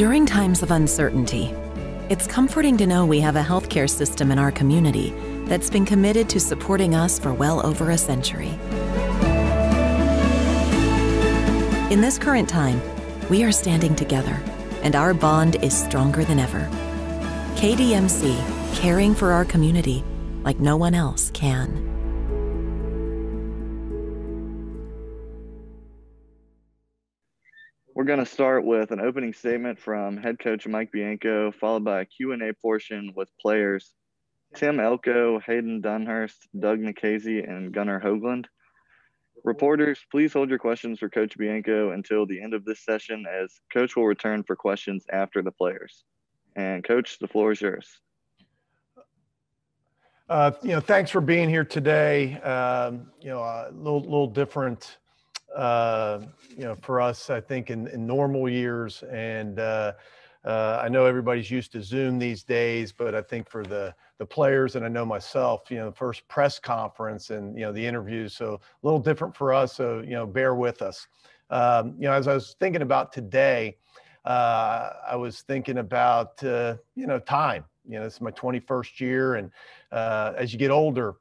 During times of uncertainty, it's comforting to know we have a healthcare system in our community that's been committed to supporting us for well over a century. In this current time, we are standing together, and our bond is stronger than ever. KDMC, caring for our community like no one else can. We're going to start with an opening statement from Head Coach Mike Bianco, followed by a Q&A portion with players Tim Elko, Hayden Dunhurst, Doug Nikhazy, and Gunnar Hoglund. Reporters, please hold your questions for Coach Bianco until the end of this session, as Coach will return for questions after the players. And Coach, the floor is yours. Thanks for being here today. A little different, for us, I think in normal years. And I know everybody's used to Zoom these days, but I think for the players, and I know myself, the first press conference and, the interviews, so a little different for us. So, bear with us. As I was thinking about today, I was thinking about, time. This is my 21st year. And as you get older,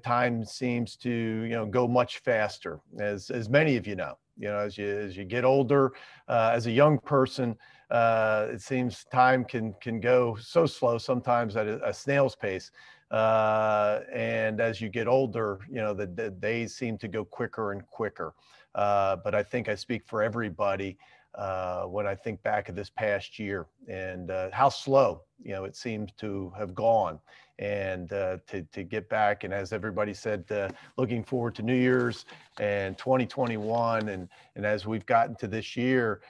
time seems to, go much faster, as many of you know. As you get older, as a young person, it seems time can go so slow, sometimes at a snail's pace. And as you get older, the days seem to go quicker and quicker. But I think I speak for everybody when I think back of this past year and how slow, it seems to have gone. And to get back, and as everybody said, looking forward to New Year's and 2021. And as we've gotten to this year,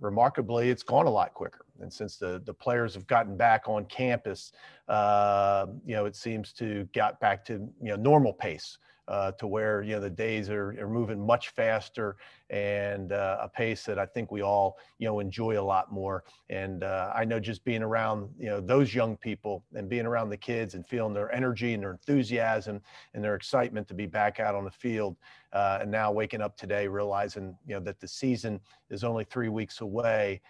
remarkably, it's gone a lot quicker. And since the players have gotten back on campus, it seems to get back to, normal pace. To where, the days are moving much faster and a pace that I think we all, enjoy a lot more. And I know just being around, those young people and being around the kids and feeling their energy and their enthusiasm and their excitement to be back out on the field. And now waking up today, realizing, that the season is only 3 weeks away.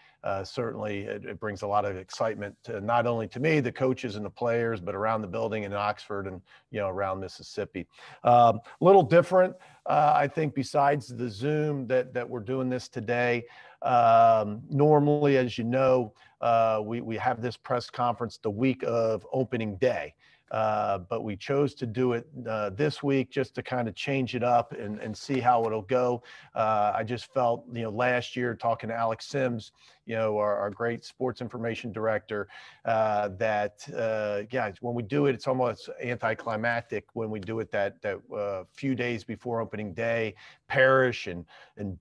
Certainly it brings a lot of excitement to not only to me, the coaches and the players, but around the building in Oxford and, around Mississippi. A little different, I think, besides the Zoom that we're doing this today. Normally, as you know, we have this press conference the week of opening day. But we chose to do it this week just to kind of change it up and see how it'll go. I just felt, last year talking to Alex Sims, our great sports information director, that when we do it, it's almost anticlimactic when we do it that few days before opening day. Parrish and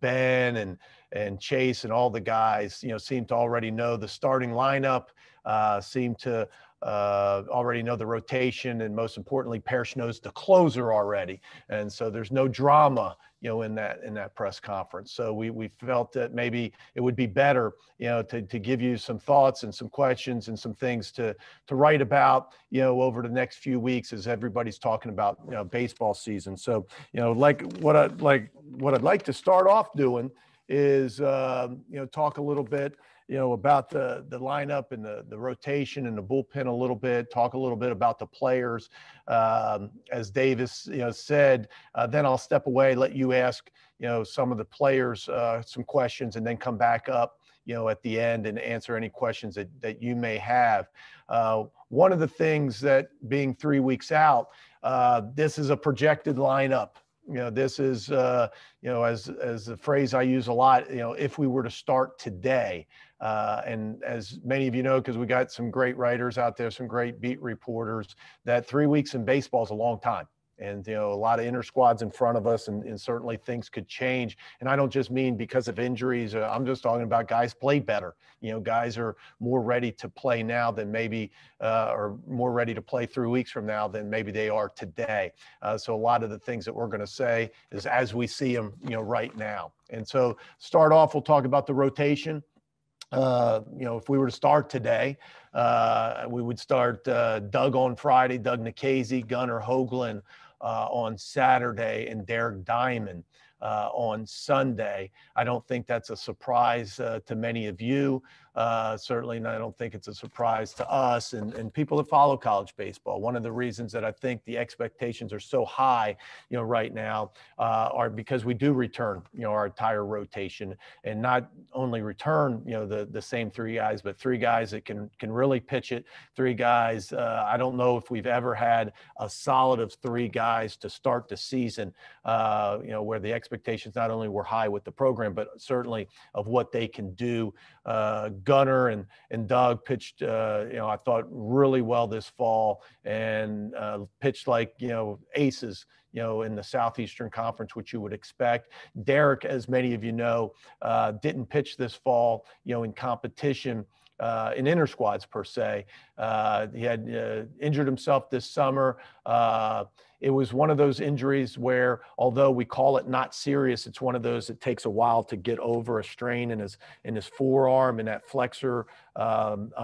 Ben and Chase and all the guys, seem to already know the starting lineup, seem to already know the rotation, and most importantly, Parrish knows the closer already. And so there's no drama, in that press conference. So we felt that maybe it would be better, to give you some thoughts and some questions and some things to write about, over the next few weeks as everybody's talking about, baseball season. So, what I'd like to start off doing is, talk a little bit, about the lineup and the rotation and the bullpen a little bit, talk a little bit about the players. As Davis, said, then I'll step away, let you ask, some of the players some questions, and then come back up, at the end and answer any questions that you may have. One of the things that being 3 weeks out, this is a projected lineup. This is, as the phrase I use a lot, if we were to start today. And as many of you know, because we got some great writers out there, some great beat reporters, that 3 weeks in baseball is a long time. And, a lot of inter squads in front of us, and certainly things could change. And I don't just mean because of injuries. I'm just talking about guys play better. Guys are more ready to play now than maybe, or more ready to play 3 weeks from now than maybe they are today. So a lot of the things that we're going to say is as we see them, right now. And so start off, we'll talk about the rotation. If we were to start today, we would start Doug on Friday, Doug Nikhazy, Gunnar Hoglund on Saturday, and Derek Diamond on Sunday. I don't think that's a surprise to many of you. Certainly, I don't think it's a surprise to us and people that follow college baseball. One of the reasons that I think the expectations are so high, right now, are because we do return, our entire rotation, and not only return, the same three guys, but three guys that can really pitch it. Three guys. I don't know if we've ever had a solid of three guys to start the season, where the expectations not only were high with the program, but certainly of what they can do. Gunnar and Doug pitched, I thought really well this fall, and pitched like, aces, in the Southeastern Conference, which you would expect. Derek, as many of you know, didn't pitch this fall, in competition, in inter squads per se. He had injured himself this summer. It was one of those injuries where, although we call it not serious, it's one of those that takes a while to get over, a strain in his forearm and that flexor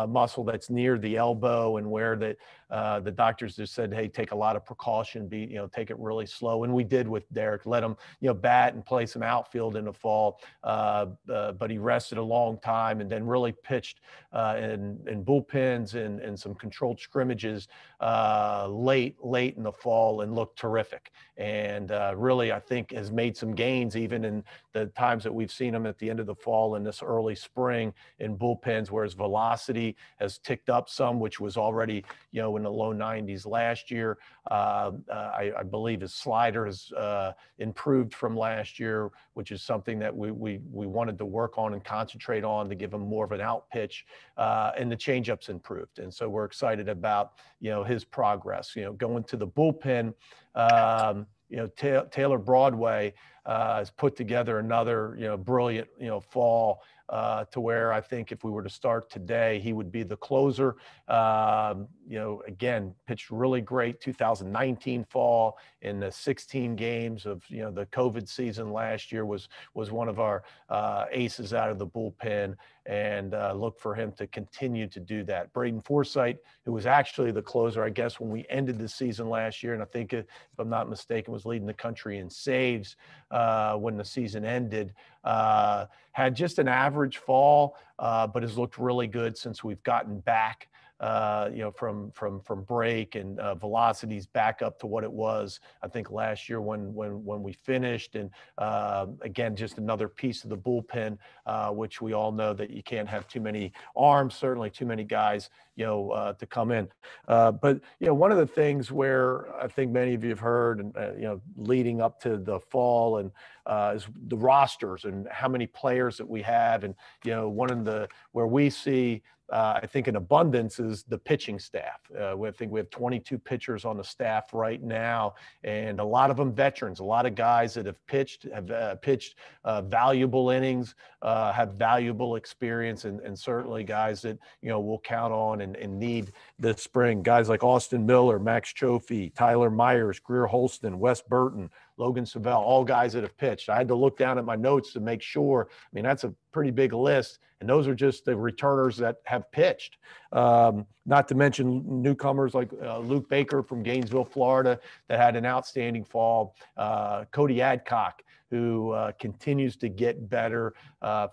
muscle that's near the elbow, and where the doctors just said, hey, take a lot of precaution, take it really slow. And we did with Derek, let him, bat and play some outfield in the fall. But he rested a long time and then really pitched in bullpens and some controlled scrimmages late in the fall, and looked terrific. And really, I think has made some gains even in the times that we've seen him at the end of the fall and this early spring in bullpens, where his velocity has ticked up some, which was already, in the low 90s last year. I believe his slider has improved from last year, which is something that we wanted to work on and concentrate on to give him more of an out pitch. And the changeup's improved. And so we're excited about, his progress. Going to the bullpen, Taylor Broadway has put together another, brilliant, fall, to where I think if we were to start today, he would be the closer. Again, pitched really great 2019 fall in the 16 games of, the COVID season last year, was one of our aces out of the bullpen, and look for him to continue to do that. Braden Forsyth, who was actually the closer, I guess, when we ended the season last year, and I think, if I'm not mistaken, was leading the country in saves when the season ended, had just an average fall, but has looked really good since we've gotten back, from break, and velocities back up to what it was, I think, last year when we finished. And again, just another piece of the bullpen, which we all know that you can't have too many arms, certainly too many guys, to come in. But, one of the things where I think many of you have heard, and, leading up to the fall, and is the rosters and how many players that we have. And, where we see, I think, in abundance is the pitching staff. I think we have 22 pitchers on the staff right now, and a lot of them veterans, a lot of guys that have pitched valuable innings, have valuable experience, and certainly guys that, we'll count on and need this spring. Guys like Austin Miller, Max Chofie, Tyler Myers, Greer Holston, Wes Burton, Logan Savell, all guys that have pitched. I had to look down at my notes to make sure. I mean, that's a pretty big list, and those are just the returners that have pitched. Not to mention newcomers like Luke Baker from Gainesville, Florida, that had an outstanding fall. Cody Adcock, who continues to get better,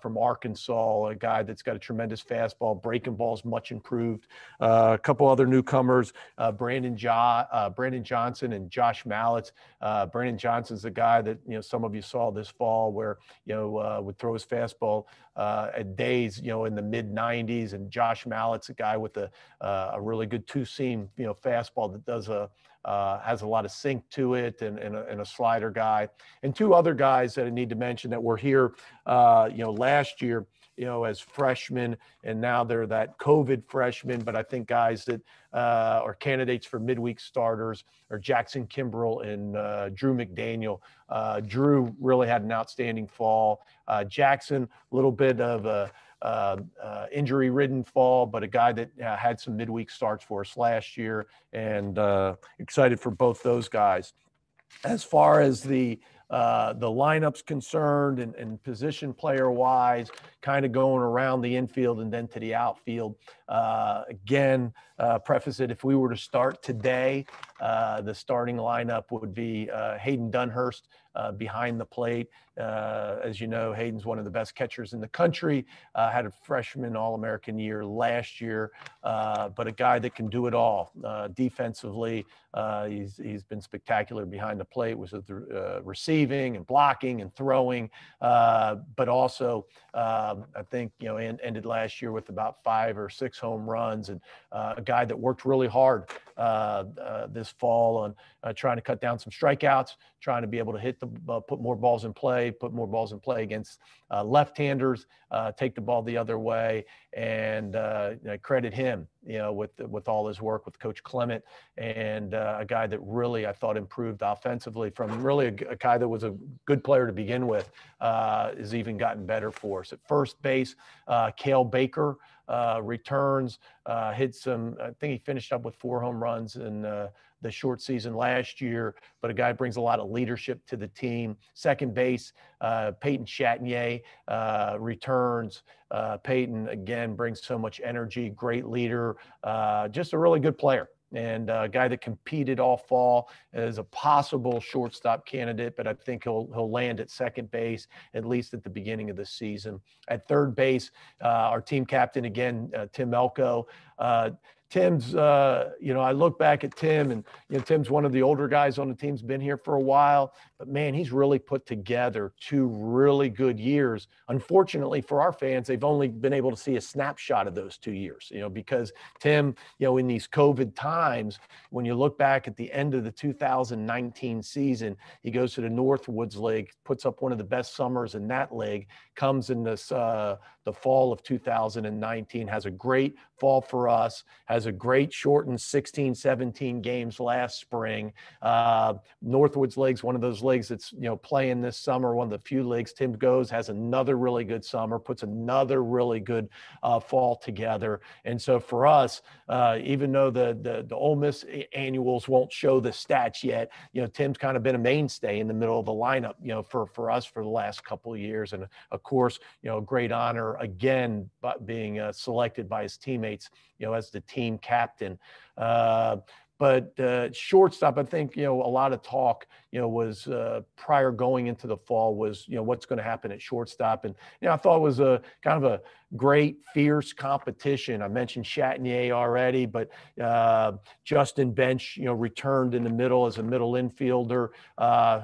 from Arkansas, a guy that's got a tremendous fastball. Breaking ball's much improved. A couple other newcomers, Brandon Johnson and Josh Mallett. Brandon Johnson's the guy that, some of you saw this fall, where, would throw his fastball at days, in the mid 90s. And Josh Mallett's a guy with a really good two-seam, fastball that does has a lot of sink to it, and a slider guy. And two other guys that I need to mention that were here, last year, as freshmen, and now they're that COVID freshmen, but I think guys that are candidates for midweek starters are Jackson Kimbrell and Drew McDaniel. Drew really had an outstanding fall. Jackson, a little bit of a injury-ridden fall, but a guy that had some midweek starts for us last year, and excited for both those guys. As far as the lineup's concerned, and position player wise, kind of going around the infield and then to the outfield. Again, preface it, if we were to start today, the starting lineup would be Hayden Dunhurst behind the plate. As you know, Hayden's one of the best catchers in the country, had a freshman All-American year last year, but a guy that can do it all. Defensively, he's been spectacular behind the plate, was receiving and blocking and throwing, but also I think, ended last year with about 5 or 6 home runs, and a guy that worked really hard this fall on trying to cut down some strikeouts, trying to be able to hit put more balls in play against left-handers, take the ball the other way, and I credit him, with all his work with Coach Clement, and a guy that really I thought improved offensively from really a guy that was a good player to begin with, has even gotten better for us. At first base, Cale Baker returns, hit some, I think he finished up with 4 home runs in the short season last year, but a guy brings a lot of leadership to the team. Second base, Peyton Chatinier returns. Peyton, again, brings so much energy, great leader, just a really good player. And a guy that competed all fall as a possible shortstop candidate, but I think he'll land at second base, at least at the beginning of the season. At third base, our team captain, again, Tim Elko. Tim's, I look back at Tim, and Tim's one of the older guys on the team's been here for a while, but man, he's really put together 2 really good years. Unfortunately for our fans, they've only been able to see a snapshot of those 2 years, because Tim, in these COVID times, when you look back at the end of the 2019 season, he goes to the Northwoods League, puts up one of the best summers in that league, comes in this, the fall of 2019, has a great fall for us, has a great shortened 16, 17 games last spring. Northwoods League's one of those leagues that's, playing this summer, one of the few leagues. Tim goes, has another really good summer, puts another really good fall together. And so for us, even though the Ole Miss annuals won't show the stats yet, Tim's kind of been a mainstay in the middle of the lineup, for us for the last couple of years. And of course, a great honor again, being selected by his teammates, as the team captain. But shortstop, I think, a lot of talk, was prior going into the fall was, what's going to happen at shortstop. And, I thought it was a kind of a great, fierce competition. I mentioned Chatinier already, but Justin Bench, returned in the middle as a middle infielder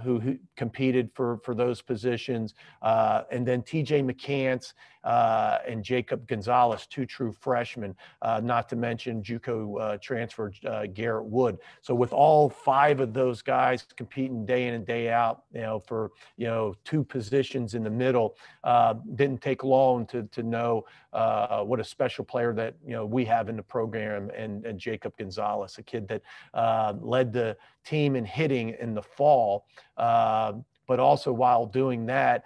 who competed for those positions. And then TJ McCants and Jacob Gonzalez, 2 true freshmen, not to mention JUCO transfer Garrett Wood. So with all 5 of those guys competing day in and day out, for 2 positions in the middle, didn't take long to know what a special player that we have in the program, and Jacob Gonzalez, a kid that led the team in hitting in the fall, but also while doing that,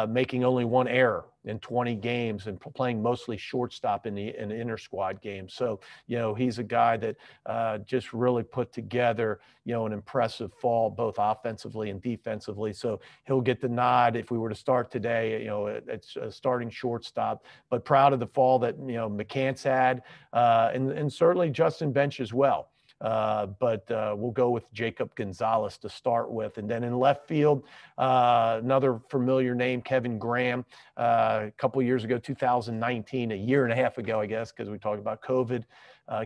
making only 1 error in 20 games and playing mostly shortstop in the inter squad games. So, he's a guy that just really put together, an impressive fall, both offensively and defensively. So he'll get the nod if we were to start today, it's a starting shortstop, but proud of the fall that, McCants had, and certainly Justin Bench as well. But we'll go with Jacob Gonzalez to start with. And then in left field, another familiar name, Kevin Graham. A couple of years ago, 2019, a year and a half ago, I guess, because we talked about COVID.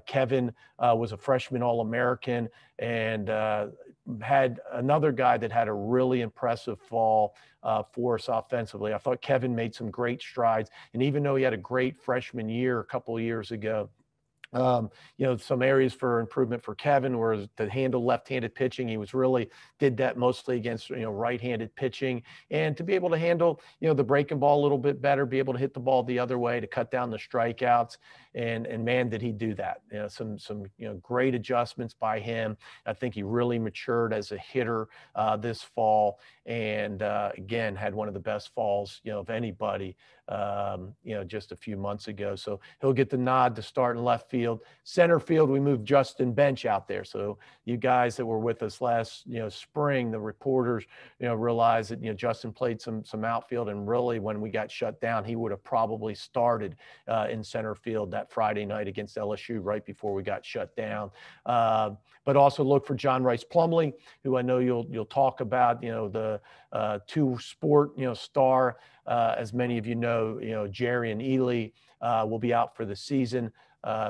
Kevin was a freshman All-American, and had another guy that had a really impressive fall for us offensively. I thought Kevin made some great strides. And even though he had a great freshman year a couple of years ago, some areas for improvement for Kevin were to handle left-handed pitching. He did that mostly against, right-handed pitching, and to be able to handle, the breaking ball a little bit better, be able to hit the ball the other way to cut down the strikeouts. And man, did he do that. Some great adjustments by him. I think he really matured as a hitter this fall, and again, had one of the best falls, of anybody, just a few months ago. So he'll get the nod to start in left field. Center field, we moved Justin Bench out there. So you guys that were with us last, spring, the reporters, realized that, Justin played some outfield, and really when we got shut down, he would have probably started in center field that that Friday night against LSU right before we got shut down. But also look for John Rice Plumlee, who I know you'll talk about, the two-sport, star. As many of you know, Jerry and Ely will be out for the season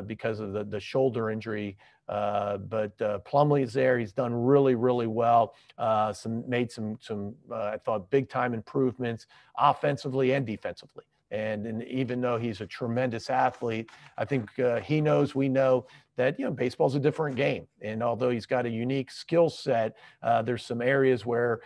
because of the shoulder injury. But Plumlee is there. He's done really, really well. Made some I thought, big-time improvements offensively and defensively. And even though he's a tremendous athlete, I think he knows, we know that, baseball's a different game. And although he's got a unique skill set, there's some areas where,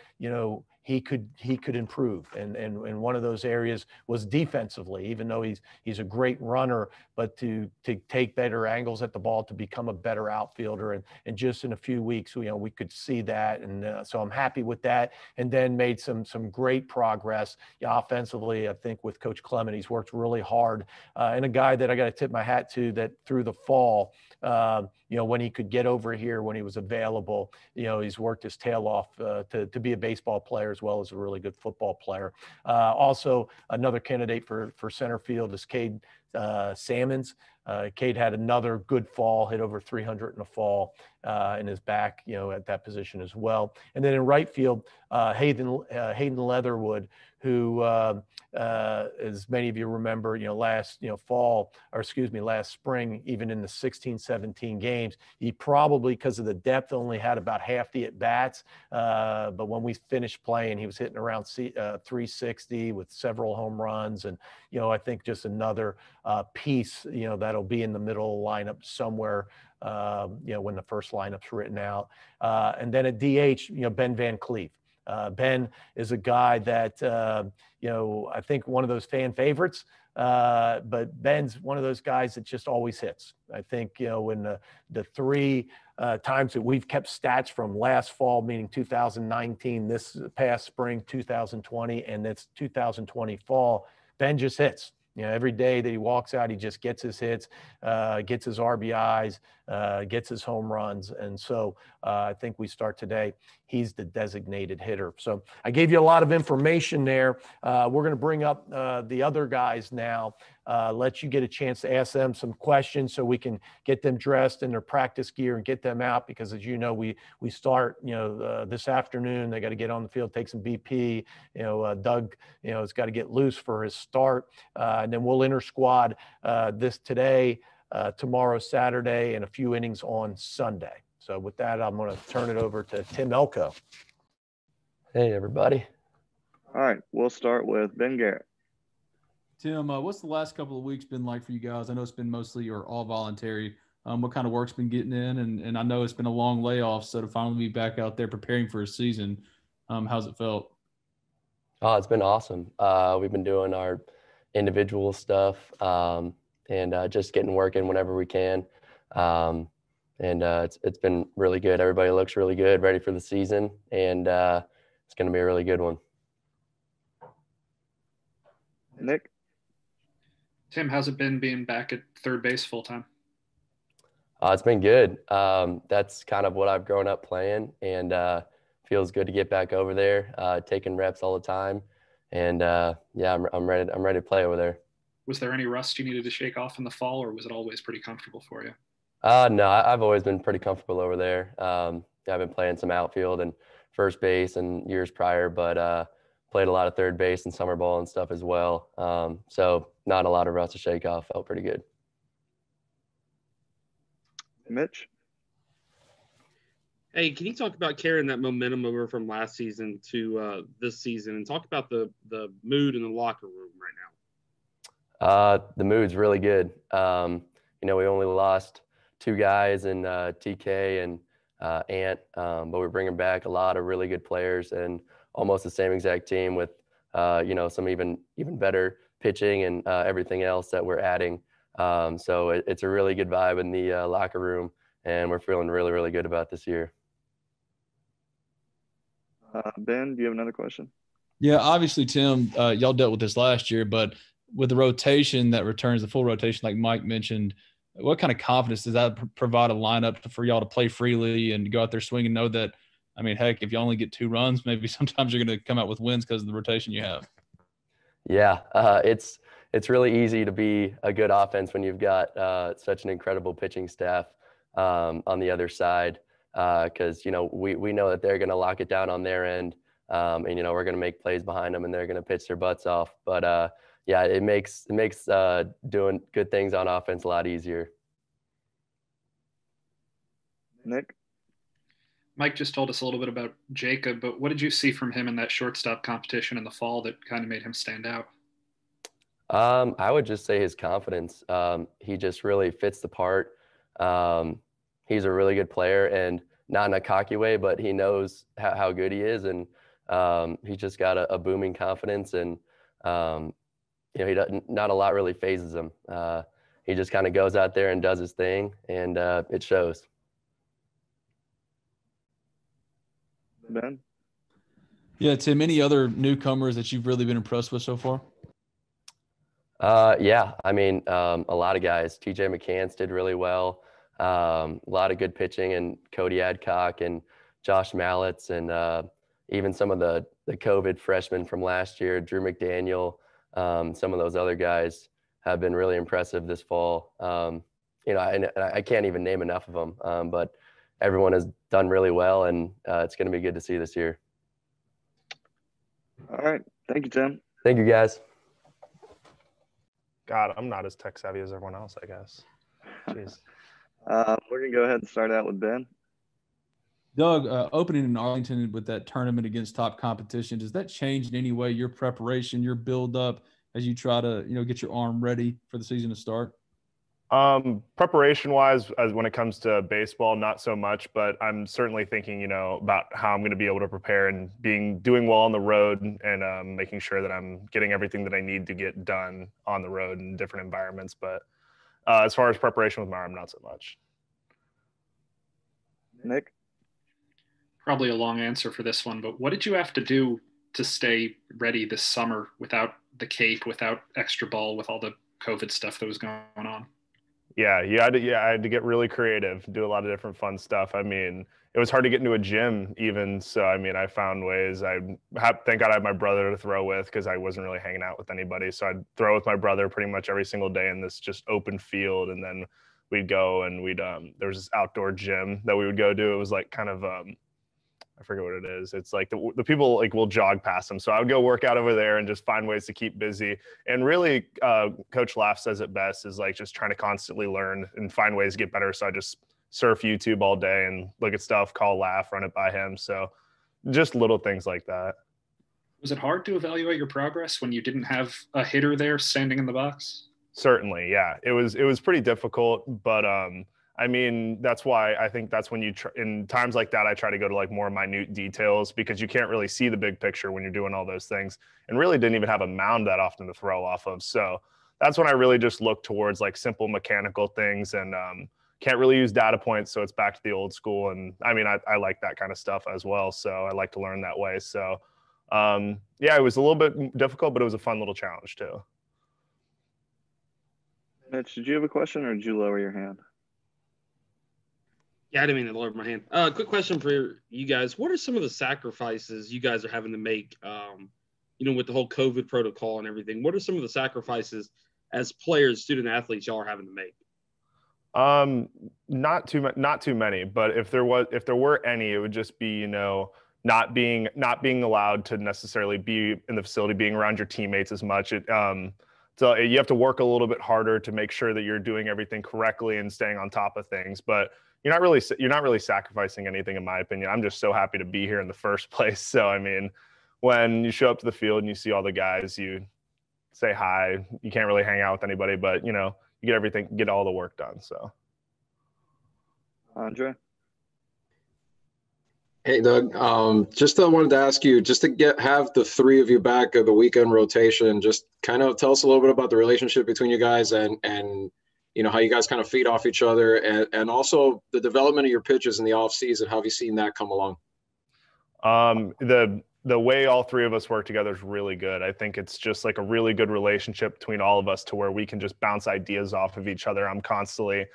he could improve. And one of those areas was defensively, even though he's a great runner, but to take better angles at the ball, to become a better outfielder. And just in a few weeks, we could see that. And so I'm happy with that. And then made some great progress offensively. I think with Coach Clement, he's worked really hard. And a guy that I got to tip my hat to, that through the fall, when he could get over here, when he was available, he's worked his tail off to be a baseball player as well as a really good football player. Also, another candidate for center field is Cade Salmons. Cade had another good fall, hit over 300 in a fall in his back, at that position as well. And then in right field, Hayden Leatherwood, who, as many of you remember, last spring, even in the 16-17 games, he probably, because of the depth, only had about half the at-bats. But when we finished playing, he was hitting around 360 with several home runs. And, I think just another piece, that'll be in the middle of the lineup somewhere, when the first lineup's written out. And then at DH, Ben Van Cleef. Ben is a guy that, I think one of those fan favorites, but Ben's one of those guys that just always hits. I think, when the three times that we've kept stats from last fall, meaning 2019, this past spring, 2020, and it's 2020 fall, Ben just hits. Every day that he walks out, he just gets his hits, gets his RBIs, gets his home runs. And so I think we start today, he's the designated hitter. So I gave you a lot of information there. We're going to bring up the other guys now, let you get a chance to ask them some questions so we can get them dressed in their practice gear and get them out, because as you know, we start, this afternoon. They got to get on the field, take some BP. Doug, has got to get loose for his start. And then we'll inter squad this today, tomorrow, Saturday, and a few innings on Sunday. So with that, I'm going to turn it over to Tim Elko. Hey, everybody. All right, we'll start with Ben Garrett. Tim, what's the last couple of weeks been like for you guys? I know it's been mostly or all voluntary. What kind of work's been getting in? And I know it's been a long layoff, so to finally be back out there preparing for a season, how's it felt? Oh, it's been awesome. We've been doing our individual stuff and just getting work in whenever we can. It's been really good. Everybody looks really good, ready for the season, and it's going to be a really good one. Nick? Tim, how's it been being back at third base full time? It's been good. That's kind of what I've grown up playing, and feels good to get back over there, taking reps all the time. And yeah, I'm ready. I'm ready to play over there. Was there any rust you needed to shake off in the fall, or was it always pretty comfortable for you? No, I've always been pretty comfortable over there. I've been playing some outfield and first base in years prior, but played a lot of third base and summer ball and stuff as well. So not a lot of rust to shake off. Felt pretty good. Mitch? Hey, can you talk about carrying that momentum over from last season to this season, and talk about the mood in the locker room right now? The mood's really good. We only lost 2 guys in TK and Ant, but we're bringing back a lot of really good players and almost the same exact team with, some even better pitching and everything else that we're adding. So it's a really good vibe in the locker room, and we're feeling really, really good about this year. Ben, do you have another question? Yeah, obviously, Tim, y'all dealt with this last year, but with the rotation that returns, the full rotation, like Mike mentioned, what kind of confidence does that provide a lineup for y'all to play freely and go out there swinging, know that, I mean, heck, if you only get 2 runs, maybe sometimes you're going to come out with wins because of the rotation you have? Yeah, it's it's really easy to be a good offense when you've got such an incredible pitching staff on the other side, because we know that they're going to lock it down on their end, and we're going to make plays behind them, and they're going to pitch their butts off. But yeah, it makes doing good things on offense a lot easier. Nick? Mike just told us a little bit about Jacob, but what did you see from him in that shortstop competition in the fall that kind of made him stand out? I would just say his confidence. He just really fits the part. He's a really good player, and not in a cocky way, but he knows how good he is, and he's just got a booming confidence, and not a lot really phases him. He just kind of goes out there and does his thing, and it shows. Ben? Yeah, Tim, any other newcomers that you've really been impressed with so far? Yeah, I mean, a lot of guys. TJ McCants did really well. A lot of good pitching, and Cody Adcock and Josh Mallets, and even some of the COVID freshmen from last year, Drew McDaniel. Some of those other guys have been really impressive this fall. And I can't even name enough of them, but everyone has done really well, and it's going to be good to see this year. All right. Thank you, Tim. Thank you, guys. God, I'm not as tech savvy as everyone else, I guess. Jeez. We're going to go ahead and start out with Ben. Doug, opening in Arlington with that tournament against top competition, does that change in any way your preparation, your build-up as you try to, get your arm ready for the season to start? Preparation-wise, as when it comes to baseball, not so much, but I'm certainly thinking, about how I'm going to be able to prepare and doing well on the road, and making sure that I'm getting everything that I need to get done on the road in different environments. But as far as preparation with my arm, not so much. Nick? Probably a long answer for this one, but what did you have to do to stay ready this summer without the cape, without extra ball, with all the COVID stuff that was going on? Yeah, I had to get really creative, do a lot of different fun stuff. I mean, it was hard to get into a gym even. So, I mean, I found ways. Thank God I had my brother to throw with, because I wasn't really hanging out with anybody. So I'd throw with my brother pretty much every single day in this just open field. And then we'd go and there was this outdoor gym that we would go to. It was like kind of, I forget what it is. It's like the people will jog past them. So I would go work out over there and just find ways to keep busy. And really, Coach Laff says it best, is like just trying to constantly learn and find ways to get better. So I just surf YouTube all day and look at stuff, call Laff, run it by him. So just little things like that. Was it hard to evaluate your progress when you didn't have a hitter there standing in the box? Certainly, yeah. It was pretty difficult, but I mean, that's why I think that's when in times like that, I try to go to like more minute details, because you can't really see the big picture when you're doing all those things, and really didn't even have a mound that often to throw off of. So that's when I really just look towards like simple mechanical things, and can't really use data points. So it's back to the old school. And I mean, I like that kind of stuff as well. So I like to learn that way. So yeah, it was a little bit difficult, but it was a fun little challenge too. Mitch, did you have a question, or did you lower your hand? Yeah, I didn't mean to lower my hand. Quick question for you guys. What are some of the sacrifices you guys are having to make, with the whole COVID protocol and everything? What are some of the sacrifices as players, student athletes, y'all are having to make? Not too many, but if there were any, it would just be, not being allowed to necessarily be in the facility, being around your teammates as much. So you have to work a little bit harder to make sure that you're doing everything correctly and staying on top of things. But you're not really sacrificing anything, in my opinion. I'm just so happy to be here in the first place. So, I mean, when you show up to the field and you see all the guys, you say hi. You can't really hang out with anybody, but you get all the work done. So, Andre? Hey, Doug. Just wanted to ask you, just to have the three of you back at the weekend rotation, just kind of tell us a little bit about the relationship between you guys, and how you guys kind of feed off each other, and also the development of your pitches in the off season. How have you seen that come along? The way all three of us work together is really good. I think it's just like a really good relationship between all of us, to where we can just bounce ideas off of each other. I'm constantly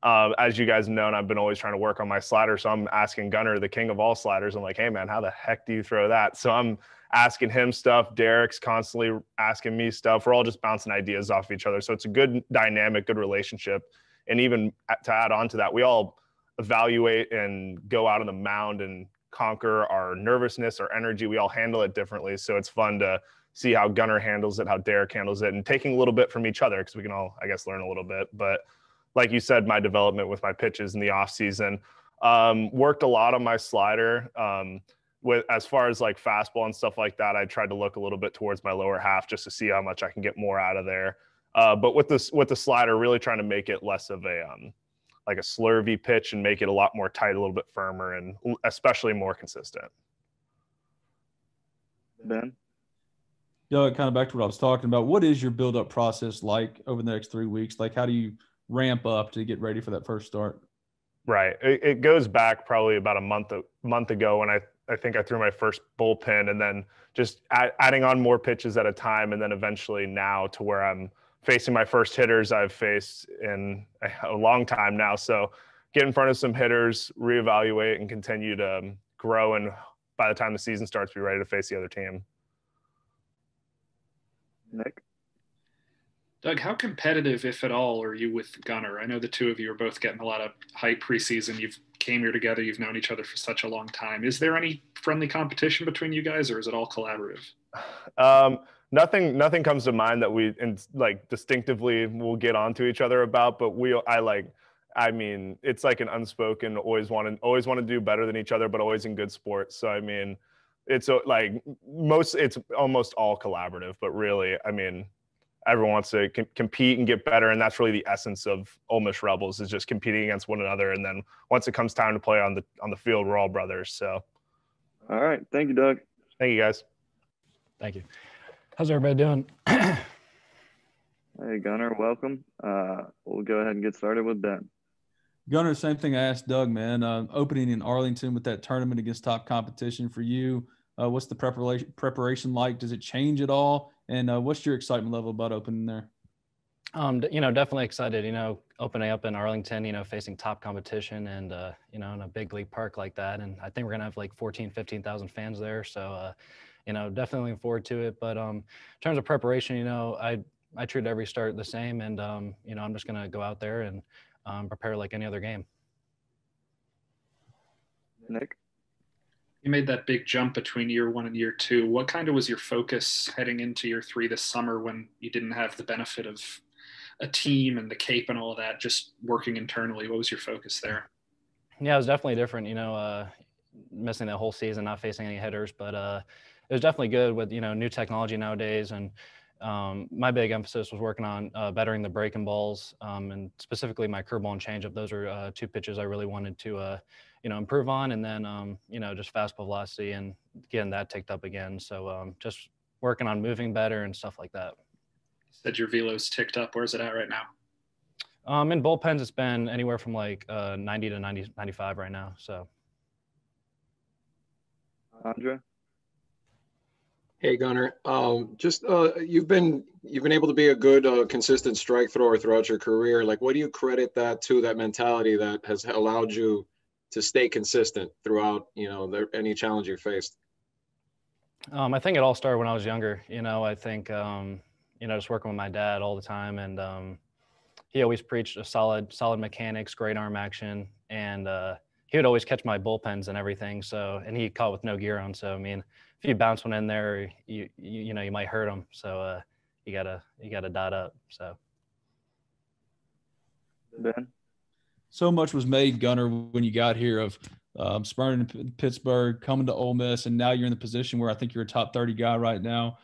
As you guys know, I've been always trying to work on my slider. So I'm asking Gunnar, the king of all sliders. I'm like, hey man, how the heck do you throw that? So I'm asking him stuff. Derek's constantly asking me stuff. We're all just bouncing ideas off each other. So it's a good dynamic, good relationship. And even to add on to that, we all evaluate and go out on the mound and conquer our nervousness, our energy. We all handle it differently. So it's fun to see how Gunnar handles it, how Derek handles it, and taking a little bit from each other, because we can all, I guess, learn a little bit. But like you said, my development with my pitches in the off season, worked a lot on my slider. With as far as like fastball and stuff like that, I tried to look a little bit towards my lower half just to see how much I can get more out of there. But with the slider, really trying to make it less of a like a slurvy pitch and make it a lot more tight, a little bit firmer, and especially more consistent. Ben? Yeah, kind of back to what I was talking about. What is your build-up process like over the next 3 weeks? Like, how do you ramp up to get ready for that first start? Right. It goes back probably about a month ago when I think I threw my first bullpen, and then just adding on more pitches at a time, and then eventually now to where I'm facing my first hitters I've faced in a long time now. So get in front of some hitters, reevaluate, and continue to grow. And by the time the season starts, be ready to face the other team. Nick? Doug, how competitive, if at all, are you with Gunnar? I know the two of you are both getting a lot of hype preseason. You've came here together. You've known each other for such a long time. Is there any friendly competition between you guys, or is it all collaborative? Nothing comes to mind that we like distinctively will get onto each other about, but I mean, it's like an unspoken always want to do better than each other, but always in good sports. So I mean, it's almost all collaborative, but really, I mean, everyone wants to compete and get better, and that's really the essence of Ole Miss Rebels, is just competing against one another. And then once it comes time to play on the field, we're all brothers. So, all right, thank you, Doug. Thank you, guys. Thank you. How's everybody doing? Hey, Gunnar, welcome. We'll go ahead and get started with Ben. Gunnar, same thing I asked Doug, man. Opening in Arlington with that tournament against top competition for you. What's the preparation like? Does it change at all? And what's your excitement level about opening there? Definitely excited, opening up in Arlington, facing top competition and, in a big league park like that. And I think we're going to have like 15,000 fans there. So, definitely looking forward to it. But in terms of preparation, I treat every start the same. And, I'm just going to go out there and prepare like any other game. Nick? You made that big jump between year one and year two. What kind of was your focus heading into year three this summer when you didn't have the benefit of a team and the cape and all of that, just working internally? What was your focus there? Yeah, it was definitely different, missing the whole season, not facing any hitters, but it was definitely good with, new technology nowadays. And my big emphasis was working on bettering the breaking balls and specifically my curveball and changeup. Those are two pitches I really wanted to, improve on. And then, just fastball velocity and getting that ticked up again. So just working on moving better and stuff like that. You said your velo's ticked up. Where's it at right now? In bullpens, it's been anywhere from like 90 to 95 right now. So. Andre? Hey, Gunnar. You've been able to be a good, consistent strike thrower throughout your career. Like, what do you credit that to? That mentality that has allowed you to stay consistent throughout, any challenge you faced? I think it all started when I was younger. I think just working with my dad all the time, and he always preached a solid mechanics, great arm action, and he would always catch my bullpens and everything. So, and he caught with no gear on. So, I mean, if you bounce one in there, you might hurt them. So you gotta dot up. So. Ben? So much was made, Gunnar, when you got here of spurning in Pittsburgh, coming to Ole Miss, and now you're in the position where I think you're a top 30 guy right now.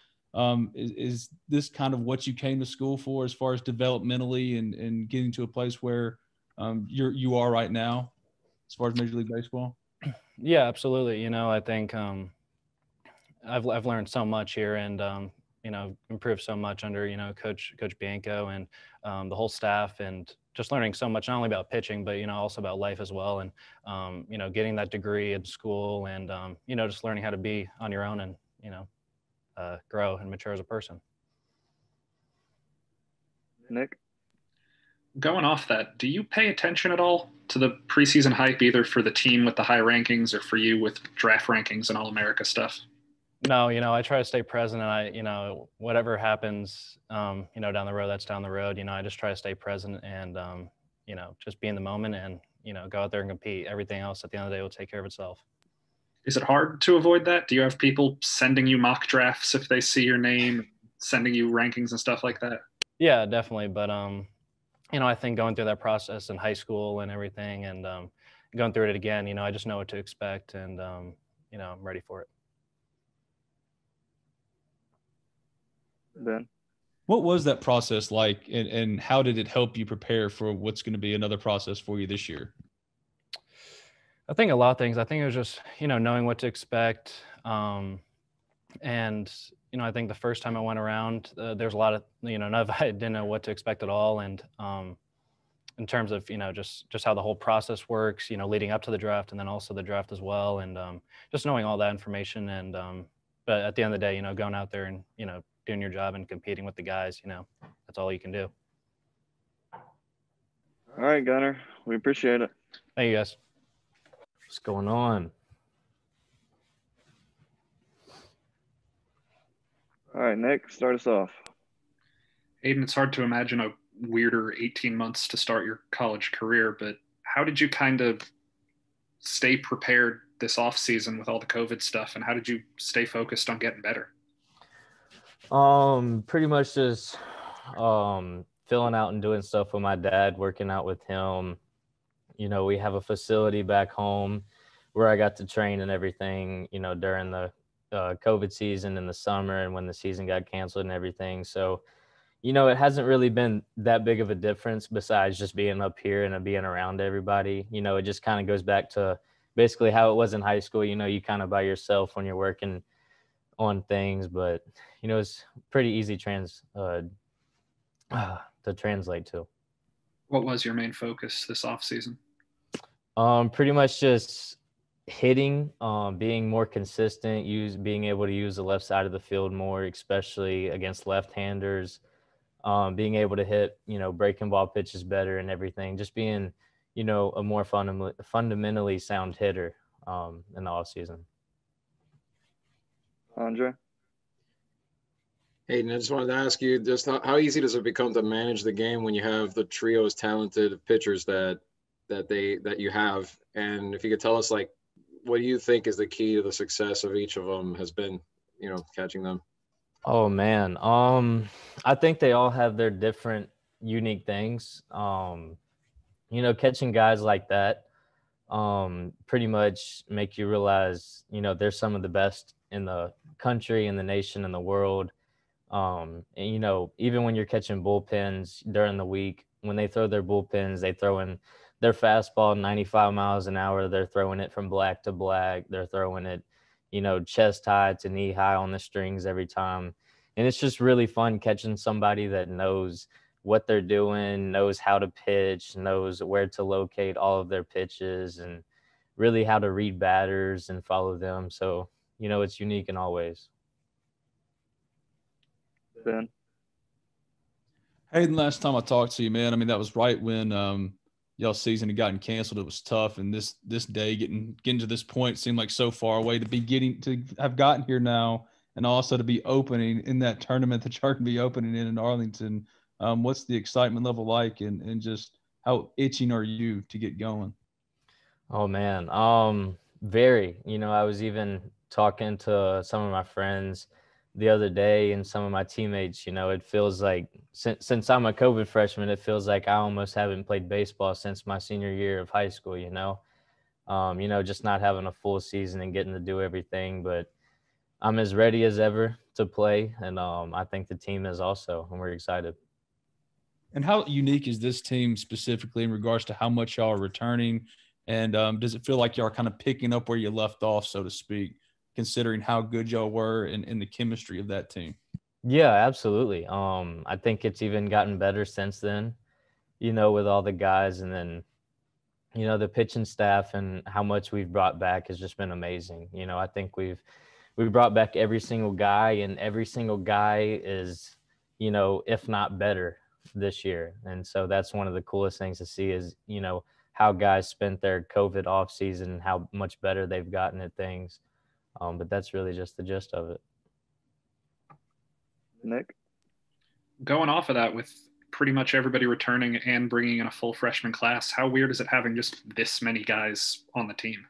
Is this kind of what you came to school for as far as developmentally and getting to a place where you are right now as far as Major League Baseball? Yeah, absolutely. I think I've learned so much here and, improved so much under, Coach Bianco and the whole staff, and just learning so much, not only about pitching, but, also about life as well. And, getting that degree in school and, just learning how to be on your own and, grow and mature as a person. Nick? Going off that, do you pay attention at all to the preseason hype, either for the team with the high rankings or for you with draft rankings and All-America stuff? No, I try to stay present, and whatever happens, down the road, that's down the road. I just try to stay present and, just be in the moment and, go out there and compete. Everything else at the end of the day will take care of itself. Is it hard to avoid that? Do you have people sending you mock drafts if they see your name, sending you rankings and stuff like that? Yeah, definitely. But, I think going through that process in high school and everything and going through it again, I just know what to expect and, I'm ready for it. Ben? What was that process like, and how did it help you prepare for what's going to be another process for you this year? I think a lot of things. I think it was just, knowing what to expect. And, I think the first time I went around, there's a lot of, I didn't know what to expect at all. And in terms of, just how the whole process works, leading up to the draft and then also the draft as well. And just knowing all that information. And, but at the end of the day, going out there and, doing your job and competing with the guys, that's all you can do. All right, Gunnar. We appreciate it. Thank you, guys. What's going on? All right, Nick, start us off. Hayden, it's hard to imagine a weirder 18 months to start your college career, but how did you kind of stay prepared this off season with all the COVID stuff, and how did you stay focused on getting better? Pretty much just filling out and doing stuff with my dad, working out with him. We have a facility back home where I got to train and everything, during the COVID season in the summer and when the season got canceled and everything. So, it hasn't really been that big of a difference besides just being up here and being around everybody. It just kind of goes back to basically how it was in high school. You kind of by yourself when you're working on things, but it's pretty easy to translate to. What was your main focus this off season? Pretty much just hitting, being more consistent, being able to use the left side of the field more, especially against left-handers, being able to hit, breaking ball pitches better and everything, just being, a more fundamentally sound hitter in the off season. Andre? Hayden, I just wanted to ask you, just how easy does it become to manage the game when you have the trio as talented pitchers that you have? And if you could tell us, like, what do you think is the key to the success of each of them has been, catching them? Oh man. I think they all have their different unique things. Catching guys like that, pretty much make you realize, they're some of the best in the country, in the nation, in the world. And, even when you're catching bullpens during the week, when they throw their bullpens, they throw in their fastball 95 miles an hour. They're throwing it from black to black. They're throwing it, chest high to knee high on the strings every time. And it's just really fun catching somebody that knows what they're doing, knows how to pitch, knows where to locate all of their pitches, and really how to read batters and follow them. So, it's unique in all ways. Ben? Hayden, last time I talked to you, man, that was right when y'all's season had gotten canceled. It was tough, and this day getting to this point seemed like so far away to have gotten here now, and also to be opening in that tournament that you're going to be opening in Arlington. What's the excitement level like, and just how itching are you to get going? Oh man, very. I was even talking to some of my friends the other day and some of my teammates. It feels like since I'm a COVID freshman, it feels like I almost haven't played baseball since my senior year of high school. Just not having a full season and getting to do everything, but I'm as ready as ever to play, and I think the team is also, and we're excited. And how unique is this team specifically in regards to how much y'all are returning? And does it feel like y'all are kind of picking up where you left off, so to speak, considering how good y'all were in the chemistry of that team? Yeah, absolutely. I think it's even gotten better since then, with all the guys, and then, the pitching staff and how much we've brought back has just been amazing. I think we've brought back every single guy, and every single guy is, if not better this year. And so that's one of the coolest things to see is, you know, how guys spent their COVID off season and how much better they've gotten at things. But that's really just the gist of it. Nick? Going off of that, with pretty much everybody returning and bringing in a full freshman class, how weird is it having just this many guys on the team?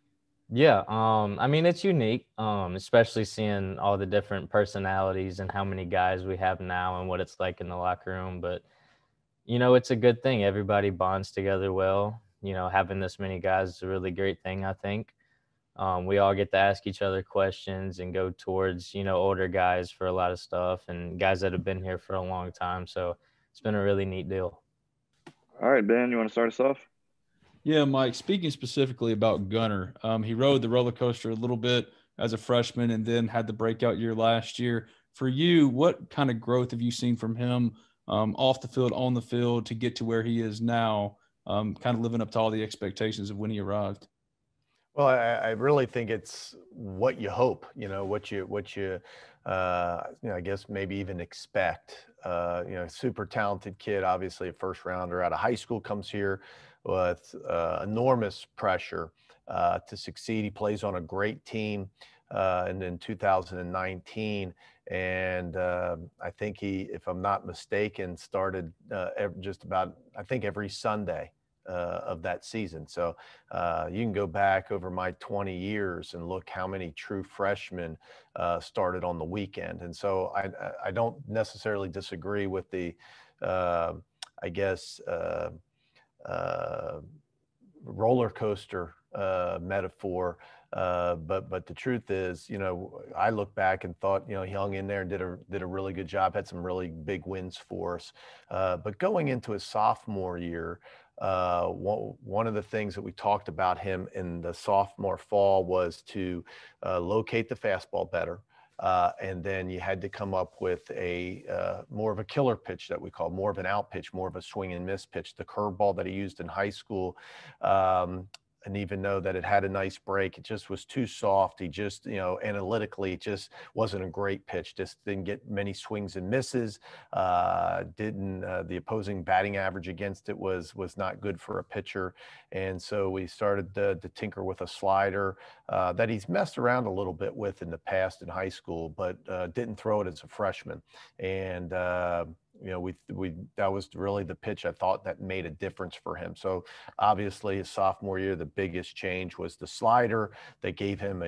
Yeah, I mean, it's unique, especially seeing all the different personalities and how many guys we have now and what it's like in the locker room. But, you know, it's a good thing. Everybody bonds together well. You know, having this many guys is a really great thing, I think. We all get to ask each other questions and go towards, you know, older guys for a lot of stuff and guys that have been here for a long time. So it's been a really neat deal. All right, Ben, you want to start us off? Yeah, Mike, speaking specifically about Gunnar, he rode the roller coaster a little bit as a freshman and then had the breakout year last year. For you, what kind of growth have you seen from him off the field, on the field to get to where he is now, kind of living up to all the expectations of when he arrived? Well, I really think it's what you hope, you know, what you I guess maybe even expect. You know, super talented kid, obviously a first rounder out of high school, comes here with enormous pressure to succeed. He plays on a great team and in 2019. And I think he, if I'm not mistaken, started just about, I think, every Sunday of that season. So you can go back over my 20 years and look how many true freshmen started on the weekend. And so I don't necessarily disagree with the, I guess, roller coaster metaphor. But the truth is, you know, I look back and thought, you know, he hung in there and did a really good job, had some really big wins for us. But going into his sophomore year, one of the things that we talked about him in the sophomore fall was to locate the fastball better. And then you had to come up with a more of a killer pitch that we call, more of an out pitch, more of a swing and miss pitch. The curveball that he used in high school, and even though that it had a nice break, it just was too soft. He just, you know, analytically, it just wasn't a great pitch. Just didn't get many swings and misses. The opposing batting average against it was not good for a pitcher. And so we started to tinker with a slider that he's messed around a little bit with in the past in high school, but didn't throw it as a freshman. And you know, that was really the pitch I thought that made a difference for him. So obviously his sophomore year, the biggest change was the slider. They gave him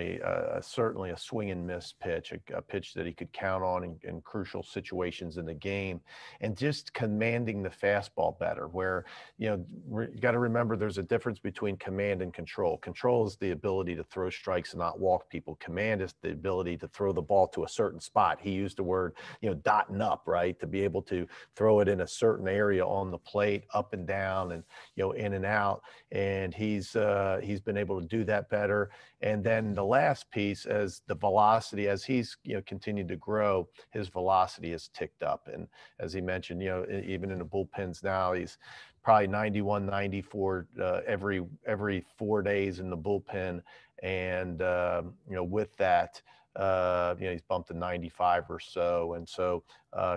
certainly a swing and miss pitch, a pitch that he could count on in crucial situations in the game, and just commanding the fastball better, where, you know, you got to remember there's a difference between command and control. Control is the ability to throw strikes and not walk people. Command is the ability to throw the ball to a certain spot. He used the word, you know, dotting up, right? To be able to throw it in a certain area on the plate, up and down, and, you know, in and out. And he's been able to do that better. And then the last piece, as the velocity, as he's, you know, continued to grow, his velocity has ticked up. And as he mentioned, you know, even in the bullpens now, he's probably 91, 94 every 4 days in the bullpen. And you know, with that, you know, he's bumped to 95 or so. And so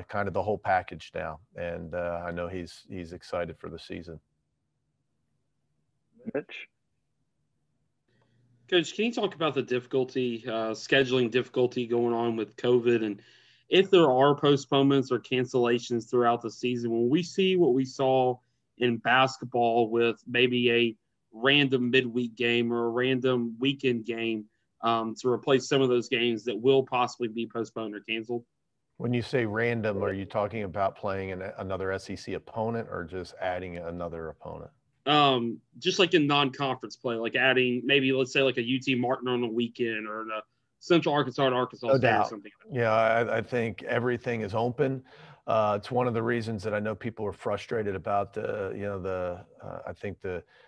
kind of the whole package now. And I know he's excited for the season. Mitch? Coach, can you talk about the difficulty, scheduling difficulty going on with COVID, and if there are postponements or cancellations throughout the season? When we see what we saw in basketball with maybe a random midweek game or a random weekend game to replace some of those games that will possibly be postponed or canceled? When you say random, are you talking about playing another SEC opponent or just adding another opponent? Just like in non-conference play, like adding maybe, let's say, like a UT Martin on a weekend or the Central Arkansas and Arkansas State or something. Yeah, I think everything is open. It's one of the reasons that I know people are frustrated about I think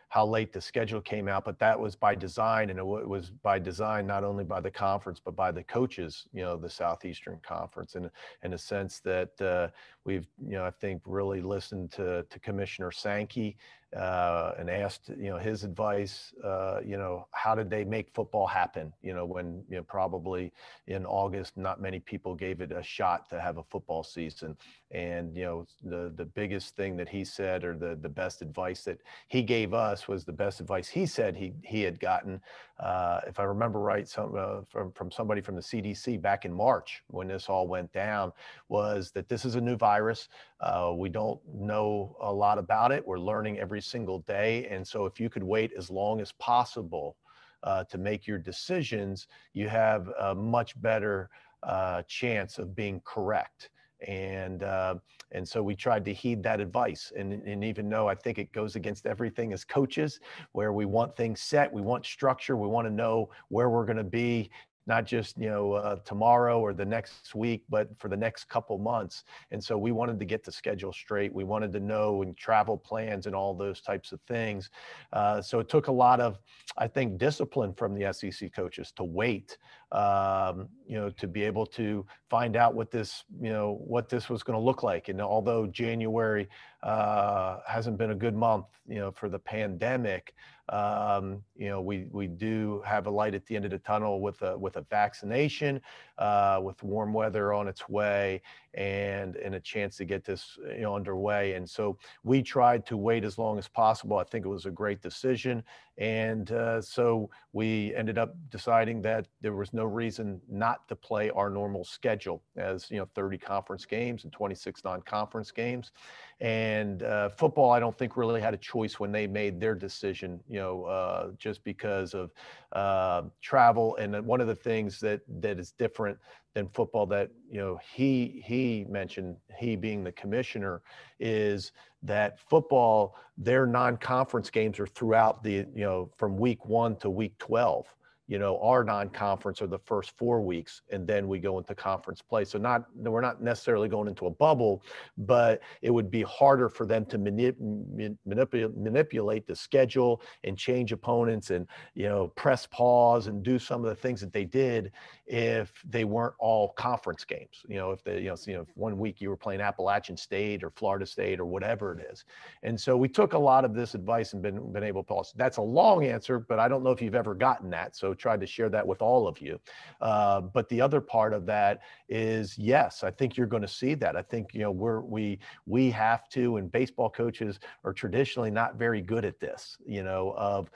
how late the schedule came out, but that was by design, and it was by design not only by the conference but by the coaches, you know, the Southeastern Conference, and in a sense that we've, you know, I think really listened to Commissioner Sankey and asked, his advice, how did they make football happen? When, probably in August, not many people gave it a shot to have a football season. And, the biggest thing that he said, or the best advice that he gave us, was the best advice he said he had gotten, if I remember right, from somebody from the CDC back in March when this all went down, was that this is a new virus. We don't know a lot about it. We're learning every single day. And so if you could wait as long as possible to make your decisions, you have a much better chance of being correct. And so we tried to heed that advice. And even though I think it goes against everything as coaches, where we want things set, we want structure, we want to know where we're going to be, not just, tomorrow or the next week, but for the next couple months. And so we wanted to get the schedule straight. We wanted to know, and travel plans and all those types of things. So it took a lot of, I think, discipline from the SEC coaches to wait, to be able to find out what this was going to look like. And although January hasn't been a good month, for the pandemic, we do have a light at the end of the tunnel with a vaccination, with warm weather on its way, and a chance to get this underway. And so we tried to wait as long as possible. I think it was a great decision. And so we ended up deciding that there was no reason not to play our normal schedule, as 30 conference games and 26 non-conference games. And football, I don't think, really had a choice when they made their decision, just because of travel. And one of the things that is different than football that, he mentioned, he being the commissioner, is that football, their non-conference games are throughout the, from week 1 to week 12. Our non-conference are the first 4 weeks, and then we go into conference play. So we're not necessarily going into a bubble, but it would be harder for them to manipulate the schedule and change opponents and, press pause and do some of the things that they did if they weren't all conference games. If they, if 1 week you were playing Appalachian State or Florida State or whatever it is. And so we took a lot of this advice and been able to. That's a long answer, but I don't know if you've ever gotten that. So tried to share that with all of you. But the other part of that is, yes, I think you're going to see that. I think, we have to, and baseball coaches are traditionally not very good at this, of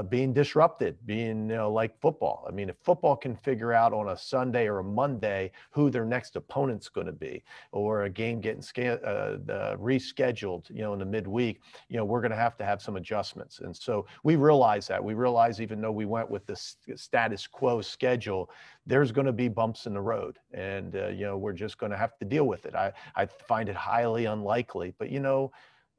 being disrupted, being, like football. I mean, if football can figure out on a Sunday or a Monday who their next opponent's going to be, or a game getting rescheduled, in the midweek, we're going to have some adjustments. And so we realize that. We realize, even though we went with this status quo schedule, there's going to be bumps in the road, and we're just going to have to deal with it. I find it highly unlikely, but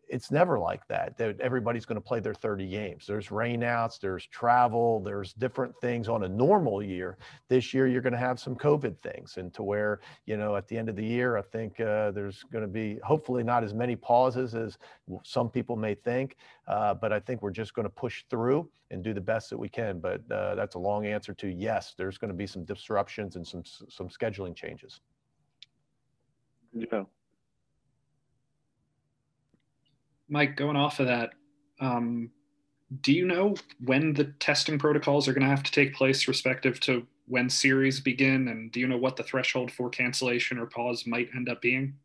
it's never like that everybody's going to play their 30 games. There's rainouts, there's travel, there's different things on a normal year. This year you're going to have some COVID things, and to where, at the end of the year, I think there's going to be hopefully not as many pauses as some people may think, but I think we're just going to push through and do the best that we can. But that's a long answer to yes, there's going to be some disruptions and some scheduling changes. Yeah. Mike, going off of that, do you know when the testing protocols are going to have to take place respective to when series begin? And do you know what the threshold for cancellation or pause might end up being?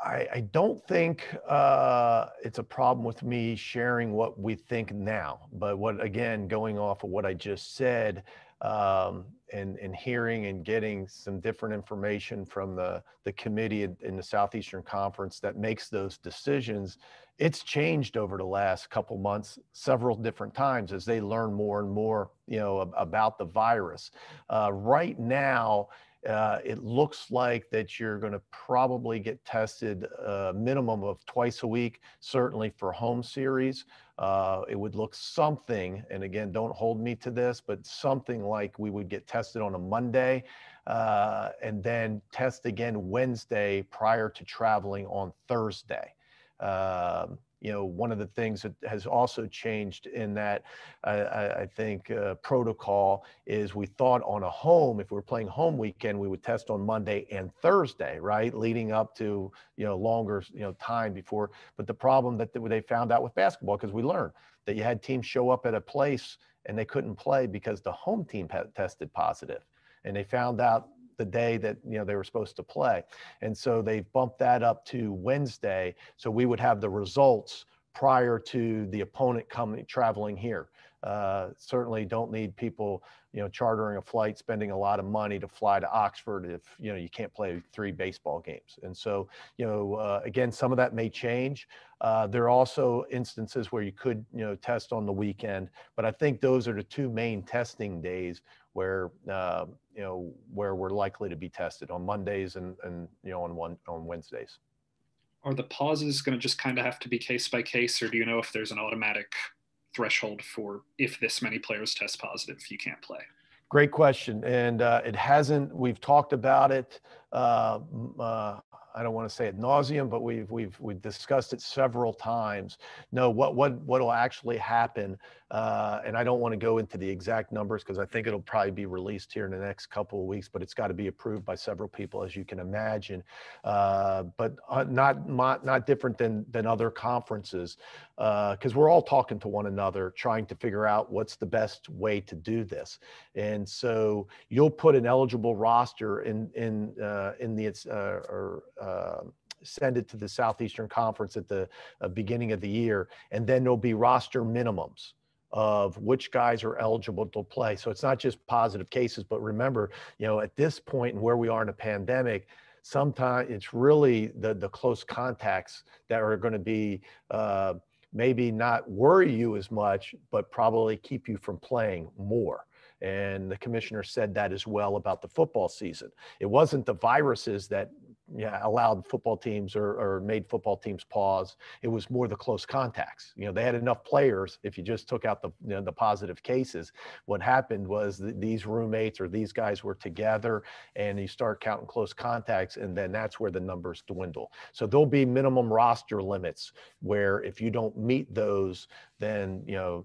I don't think it's a problem with me sharing what we think now, but again, going off of what I just said, and hearing and getting some different information from the committee in the Southeastern Conference that makes those decisions, it's changed over the last couple months several different times as they learn more and more, about the virus. Right now, it looks like that you're going to probably get tested a minimum of twice a week, certainly for home series. It would look something, and again, don't hold me to this, but something like we would get tested on a Monday and then test again Wednesday prior to traveling on Thursday. One of the things that has also changed in that I think protocol is we thought on a home, if we're playing home weekend, we would test on Monday and Thursday, right? Leading up to, longer, time before. But the problem that they found out with basketball, because we learned that you had teams show up at a place and they couldn't play because the home team tested positive. And they found out the day that they were supposed to play, and so they bumped that up to Wednesday, so we would have the results prior to the opponent traveling here. Certainly don't need people chartering a flight, spending a lot of money to fly to Oxford if you can't play 3 baseball games. And so again, some of that may change. There are also instances where you could test on the weekend, but I think those are the 2 main testing days where where we're likely to be tested, on Mondays and on Wednesdays. Are the pauses going to just kind of have to be case by case, or do you know if there's an automatic threshold for if this many players test positive, you can't play? Great question, and it hasn't. We've talked about it. I don't want to say ad nauseum, but we've discussed it several times. No, what will actually happen, and I don't want to go into the exact numbers because I think it'll probably be released here in the next couple of weeks, but it's got to be approved by several people, as you can imagine. But not different than other conferences, because we're all talking to one another, trying to figure out what's the best way to do this. And so you'll put an eligible roster send it to the Southeastern Conference at the beginning of the year, and then there'll be roster minimums of which guys are eligible to play. So it's not just positive cases, but remember, at this point and where we are in a pandemic, sometimes it's really the close contacts that are going to be maybe not worry you as much, but probably keep you from playing more. And the commissioner said that as well about the football season. It wasn't the viruses that allowed football teams or made football teams pause. It was more the close contacts. They had enough players. If you just took out the positive cases, what happened was these roommates or these guys were together, and you start counting close contacts, and then that's where the numbers dwindle. So there'll be minimum roster limits where if you don't meet those, then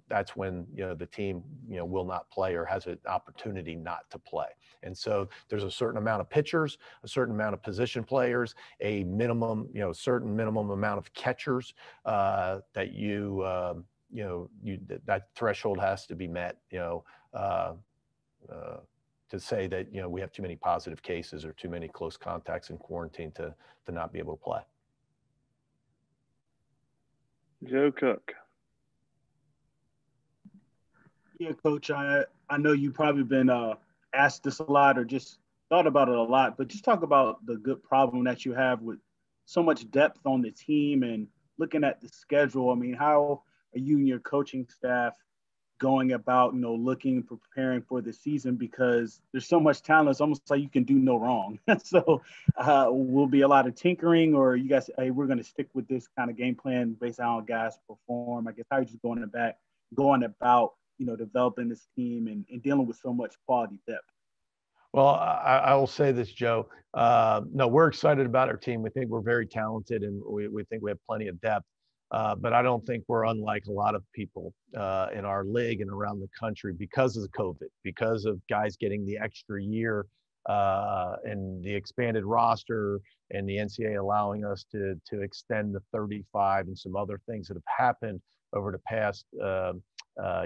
that's when the team will not play or has an opportunity not to play. And so there's a certain amount of pitchers, a certain amount of position players, a minimum, certain minimum amount of catchers that that threshold has to be met, to say that we have too many positive cases or too many close contacts in quarantine to not be able to play. Joe Cook. Yeah, Coach, I know you've probably been asked this a lot or just thought about it a lot, but just talk about the good problem that you have with so much depth on the team and looking at the schedule. I mean, how are you and your coaching staff going about, looking, preparing for the season? Because there's so much talent, it's almost like you can do no wrong. So will be a lot of tinkering, or you guys, hey, we're going to stick with this kind of game plan based on how guys perform? I guess how are you just going about, developing this team and dealing with so much quality depth? Well, I will say this, Joe. No, we're excited about our team. We think we're very talented, and we think we have plenty of depth. But I don't think we're unlike a lot of people in our league and around the country because of COVID, because of guys getting the extra year and the expanded roster and the NCAA allowing us to extend the 35 and some other things that have happened over the past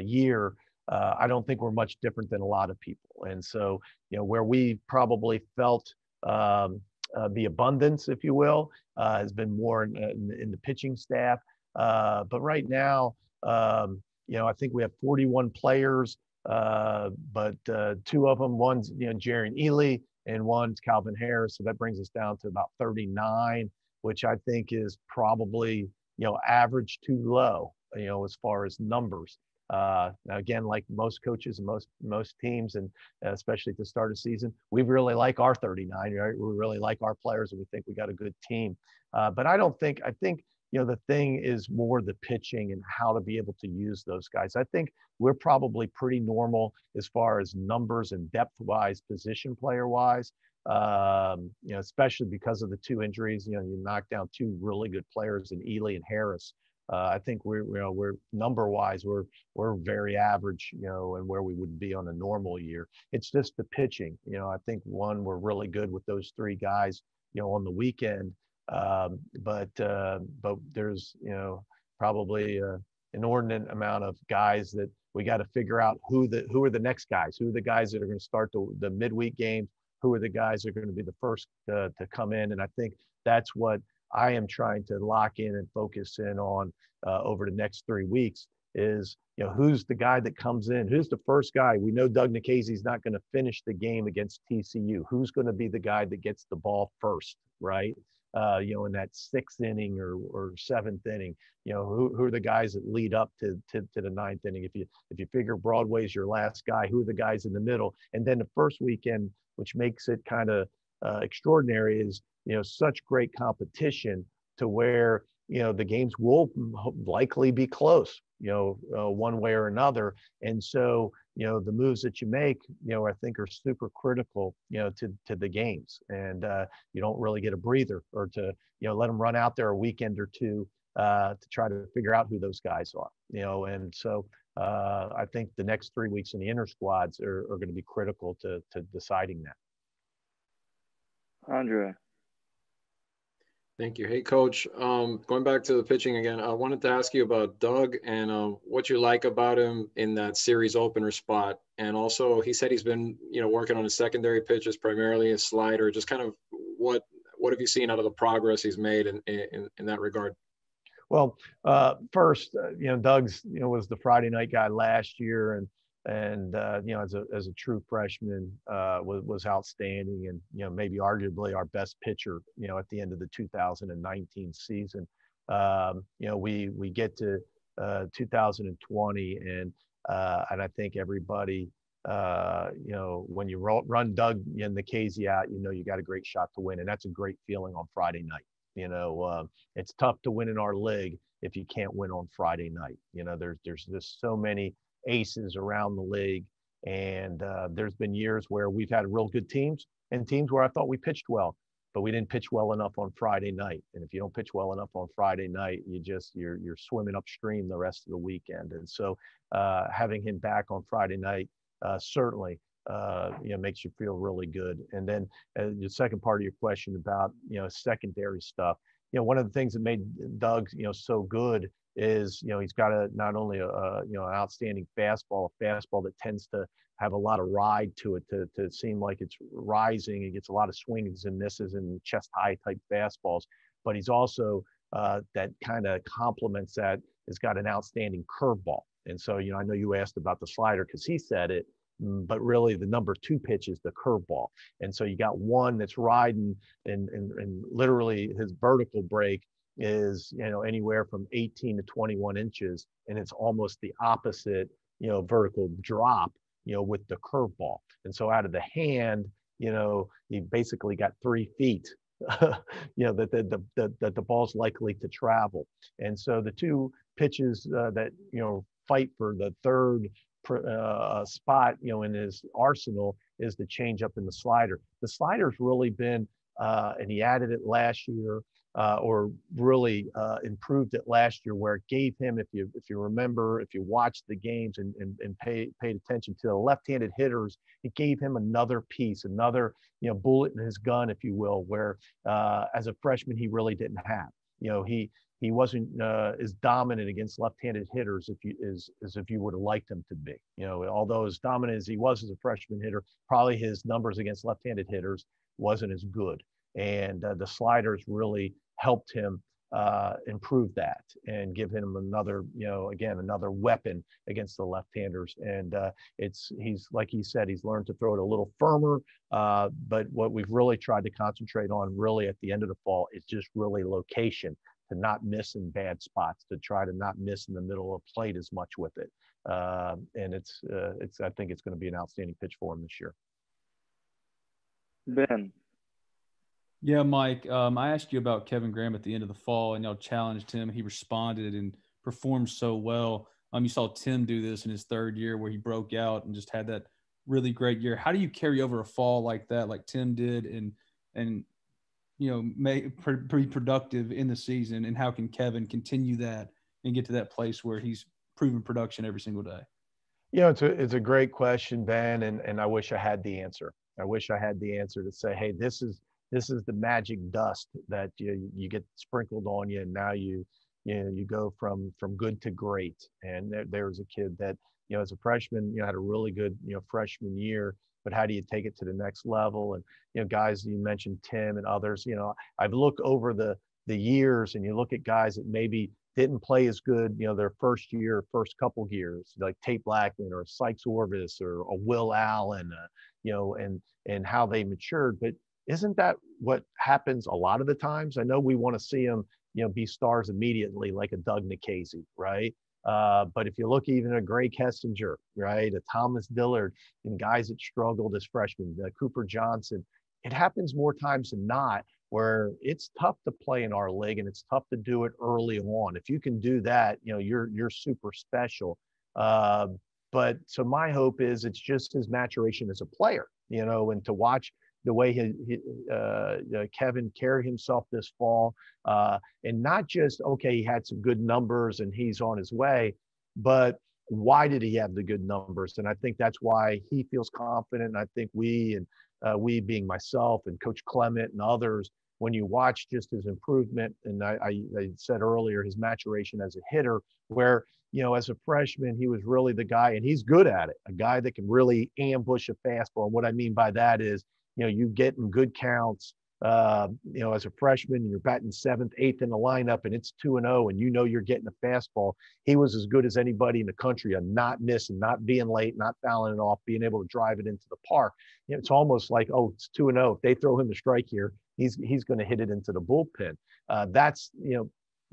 year. I don't think we're much different than a lot of people. And so, where we probably felt the abundance, if you will, has been more in the pitching staff. But right now, I think we have 41 players, but 2 of them, one's, Jaren Ely and one's Calvin Harris. So that brings us down to about 39, which I think is probably, average too low, as far as numbers. Now, again, like most coaches and most teams, and especially at the start of the season, we really like our 39, right? We really like our players, and we think we got a good team. But I think, the thing is more the pitching and how to be able to use those guys. I think we're probably pretty normal as far as numbers and depth-wise, position player-wise. Especially because of the two injuries. You knocked down two really good players in Ely and Harris. I think we're number wise, we're very average, and where we would be on a normal year. It's just the pitching. I think we're really good with those three guys, on the weekend. But there's, probably an inordinate amount of guys that we got to figure out who are the next guys, who are the guys that are going to start the midweek games, who are the guys that are going to be the first to come in. And I think that's what I am trying to lock in and focus in on over the next 3 weeks is, who's the guy that comes in? Who's the first guy? We know Doug Nikhazy is not going to finish the game against TCU. Who's going to be the guy that gets the ball first, right? In that 6th inning or 7th inning, who are the guys that lead up to the 9th inning? If you figure Broadway's your last guy, who are the guys in the middle? And then the first weekend, which makes it kind of extraordinary, is such great competition to where the games will likely be close, one way or another. And so the moves that you make, I think are super critical, to the games. And you don't really get a breather or to let them run out there a weekend or two to try to figure out who those guys are. And so I think the next 3 weeks in the inter squads are going to be critical to deciding that. Andre. Thank you. Hey, Coach, going back to the pitching again, I wanted to ask you about Doug and what you like about him in that series opener spot. And also, he said he's been, working on his secondary pitches, primarily his slider. Just kind of what have you seen out of the progress he's made in that regard? Well, first, Doug's, was the Friday night guy last year, and as a true freshman, was outstanding, and maybe arguably our best pitcher, at the end of the 2019 season. We get to 2020, and I think everybody, when you run Doug and Nikhazy out, you got a great shot to win, and that's a great feeling on Friday night. It's tough to win in our league if you can't win on Friday night. There's just so many aces around the league, and there's been years where we've had real good teams and teams where I thought we pitched well, but we didn't pitch well enough on Friday night. And if you don't pitch well enough on Friday night, you're swimming upstream the rest of the weekend. And so having him back on Friday night certainly makes you feel really good. And then the second part of your question about secondary stuff, one of the things that made Doug so good is he's got not only an outstanding fastball, a fastball that tends to have a lot of ride to it, to seem like it's rising. He gets a lot of swings and misses and chest high type fastballs, but he's also that kind of complements that, has got an outstanding curveball. And so I know you asked about the slider because he said it, but really the number 2 pitch is the curveball. And so you got one that's riding, and literally his vertical break is anywhere from 18 to 21 inches, and it's almost the opposite vertical drop with the curveball. And so out of the hand, you basically got 3 feet that the ball's likely to travel. And so the 2 pitches that fight for the third spot in his arsenal is the changeup and the slider. The slider's really been and he added it last year, or really improved it last year, where it gave him, if you remember, if you watched the games and paid attention to the left-handed hitters, it gave him another piece, another bullet in his gun, if you will, where as a freshman he really didn't have. He wasn't as dominant against left-handed hitters as if you would have liked him to be. Although as dominant as he was as a freshman hitter, probably his numbers against left-handed hitters wasn't as good. And the sliders really helped him improve that and give him another, another weapon against the left-handers. And he's, like he said, he's learned to throw it a little firmer. But what we've really tried to concentrate on really at the end of the fall is just really location, to not miss in bad spots, to try to not miss in the middle of plate as much with it. And I think it's going to be an outstanding pitch for him this year. Ben. Yeah, Mike, I asked you about Kevin Graham at the end of the fall, and y'all challenged him. He responded and performed so well. You saw Tim do this in his 3rd year, where he broke out and just had that really great year. How do you carry over a fall like that, like Tim did, and be productive in the season? And how can Kevin continue that and get to that place where he's proven production every single day? It's a great question, Ben, and I wish I had the answer. I wish I had the answer to say, hey, this is the magic dust that you get sprinkled on you, and now you go from good to great. And there was a kid that as a freshman had a really good freshman year, but how do you take it to the next level? And guys, you mentioned Tim and others. I've looked over the years, and you look at guys that maybe didn't play as good, their first couple years, like Tate Blackman or Sykes Orvis or a Will Allen, and how they matured. But isn't that what happens a lot of the times? I know we want to see them, be stars immediately, like a Doug Nikhazy, right? But if you look even at Gray Kessinger, right, a Thomas Dillard, and guys that struggled as freshmen, Cooper Johnson, it happens more times than not where it's tough to play in our league, and it's tough to do it early on. If you can do that, you're super special. But so my hope is it's just his maturation as a player, and to watch the way Kevin carried himself this fall, and not just, okay, he had some good numbers and he's on his way, but why did he have the good numbers? And I think that's why he feels confident. And I think we being myself and Coach Clement and others, when you watch just his improvement, and I said earlier, his maturation as a hitter, where, as a freshman, he was really the guy, and he's good at it, a guy that can really ambush a fastball. And what I mean by that is, you get in good counts, as a freshman, and you're batting 7th, 8th in the lineup, and it's 2-0, and you're getting a fastball. He was as good as anybody in the country on not missing, not being late, not fouling it off, being able to drive it into the park. It's almost like, oh, it's 2-0. If they throw him a strike here, he's going to hit it into the bullpen. That's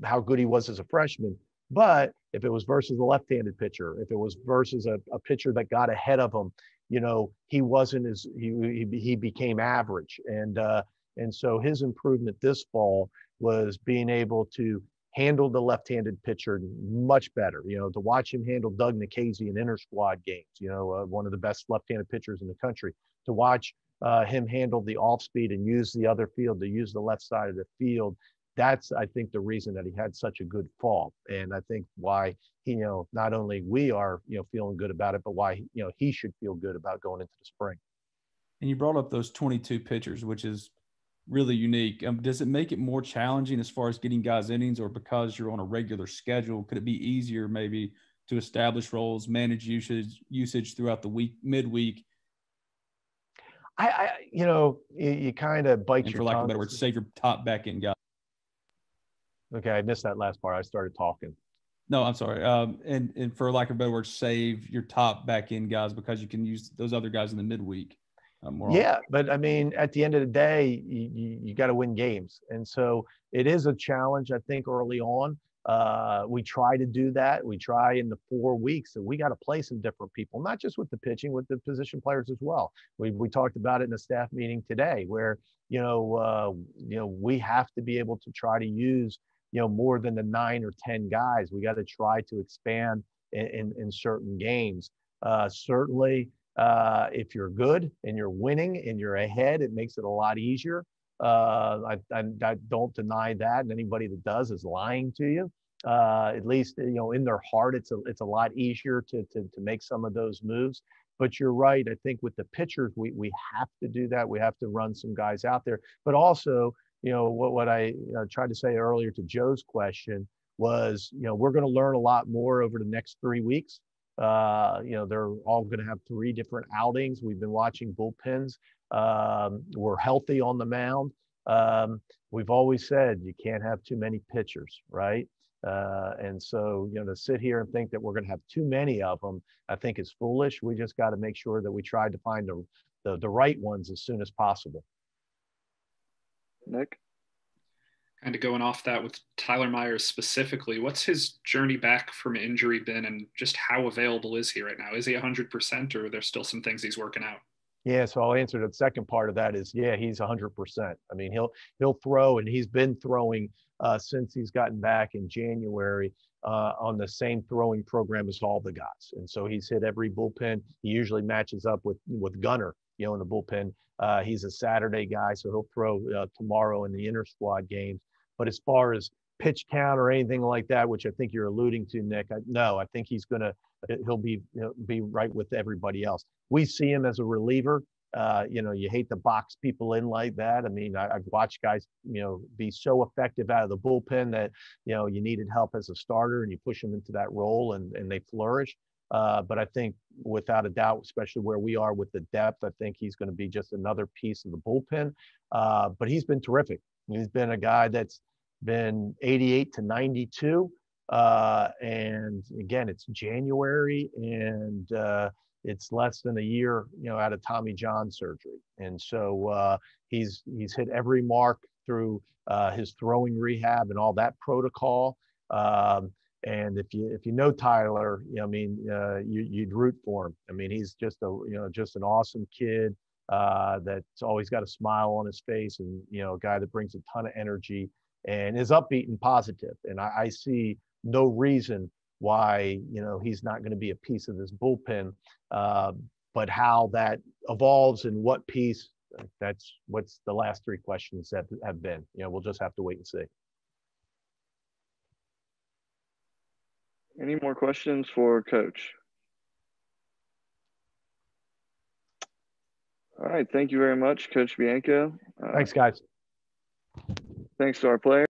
how good he was as a freshman. But if it was versus a left-handed pitcher, if it was versus a pitcher that got ahead of him, he wasn't as he became average. And so his improvement this fall was being able to handle the left-handed pitcher much better. To watch him handle Doug Nikhazy in inter-squad games, one of the best left-handed pitchers in the country. To watch him handle the off-speed and use the other field, to use the left side of the field. That's, I think, the reason that he had such a good fall. And I think why he, not only we are, feeling good about it, but why, he should feel good about going into the spring. And you brought up those 22 pitchers, which is really unique. Does it make it more challenging as far as getting guys innings, or because you're on a regular schedule, could it be easier maybe to establish roles, manage usage throughout the week, midweek? You kind of bite and your for lack tongue. of a better word, save your top back end guy. Okay, I missed that last part. I started talking. No, I'm sorry. And for lack of a better word, save your top back end guys because you can use those other guys in the midweek. Yeah, but I mean, at the end of the day, you got to win games. And so it is a challenge, I think, early on. We try to do that. We try in the 4 weeks that we got to play some different people, not just with the pitching, with the position players as well. We talked about it in a staff meeting today where, we have to be able to try to use, more than the 9 or 10 guys. We got to try to expand in certain games. Certainly, if you're good and you're winning and you're ahead, it makes it a lot easier. I don't deny that, and anybody that does is lying to you. At least in their heart, it's a lot easier to make some of those moves. But you're right. I think with the pitchers, we have to do that. We have to run some guys out there. But also, what I tried to say earlier to Joe's question was, we're going to learn a lot more over the next 3 weeks. They're all going to have 3 different outings. We've been watching bullpens. We're healthy on the mound. We've always said you can't have too many pitchers, right? And so, to sit here and think that we're going to have too many of them, I think is foolish. We just got to make sure that we try to find the right ones as soon as possible. Nick? Kind of going off that with Tyler Myers specifically, what's his journey back from injury been, and just how available is he right now? Is he 100%, or are there still some things he's working out? Yeah, so I'll answer the second part of that is, yeah, he's 100%. I mean, he'll throw, and he's been throwing since he's gotten back in January on the same throwing program as all the guys. And so he's hit every bullpen. He usually matches up with Gunnar, you know, in the bullpen. He's a Saturday guy, so he'll throw tomorrow in the inter squad games. But as far as pitch count or anything like that, which I think you're alluding to, Nick, I think he'll be right with everybody else. We see him as a reliever. You hate to box people in like that. I mean, I've watched guys, be so effective out of the bullpen that, you needed help as a starter and you push them into that role and they flourish. But I think without a doubt, especially where we are with the depth, I think he's going to be just another piece of the bullpen. But he's been terrific. He's been a guy that's been 88 to 92. And again, it's January and it's less than a year, out of Tommy John surgery. And so he's hit every mark through his throwing rehab and all that protocol. And if you know Tyler, you'd root for him. I mean, he's just an awesome kid that's always got a smile on his face and, a guy that brings a ton of energy and is upbeat and positive. And I see no reason why, he's not going to be a piece of this bullpen. But how that evolves and what piece, that's what's the last three questions that have been. We'll just have to wait and see. Any more questions for Coach? All right. Thank you very much, Coach Bianco. Thanks, guys. Thanks to our players.